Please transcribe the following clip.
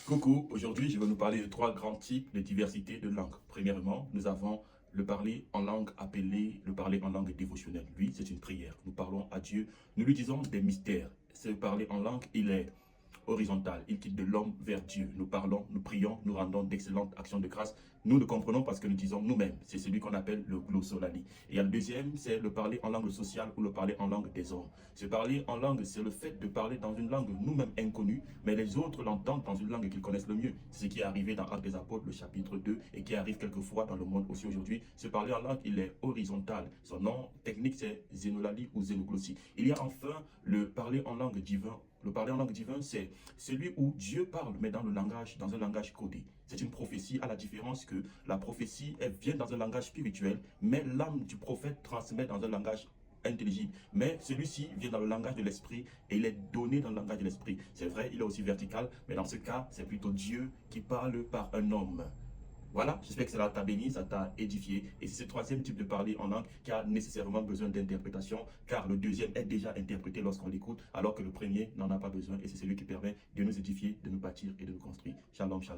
Coucou, aujourd'hui je vais nous parler de trois grands types de diversité de langues. Premièrement, nous avons le parler en langue appelé le parler en langue dévotionnelle. Lui, c'est une prière. Nous parlons à Dieu, nous lui disons des mystères. Ce parler en langue, il est horizontal. Il quitte de l'homme vers Dieu. Nous parlons, nous prions, nous rendons d'excellentes actions de grâce. Nous le comprenons parce que nous disons nous-mêmes. C'est celui qu'on appelle le glossolali. Et il y a le deuxième, c'est le parler en langue sociale ou le parler en langue des hommes. Ce parler en langue, c'est le fait de parler dans une langue nous-mêmes inconnue, mais les autres l'entendent dans une langue qu'ils connaissent le mieux. C'est ce qui est arrivé dans Actes des Apôtres, le chapitre 2, et qui arrive quelquefois dans le monde aussi aujourd'hui. Ce parler en langue, il est horizontal. Son nom technique, c'est zénolali ou zénoglossie. Il y a enfin le parler en langue divin. Le parler en langue divin, c'est celui où Dieu parle, mais dans un langage codé. C'est une prophétie, à la différence que la prophétie, elle vient dans un langage spirituel, mais l'âme du prophète transmet dans un langage intelligible. Mais celui-ci vient dans le langage de l'esprit et il est donné dans le langage de l'esprit. C'est vrai, il est aussi vertical, mais dans ce cas, c'est plutôt Dieu qui parle par un homme. Voilà, j'espère que cela t'a béni, ça t'a édifié. Et c'est ce troisième type de parler en langue qui a nécessairement besoin d'interprétation, car le deuxième est déjà interprété lorsqu'on l'écoute, alors que le premier n'en a pas besoin. Et c'est celui qui permet de nous édifier, de nous bâtir et de nous construire. Shalom, shalom.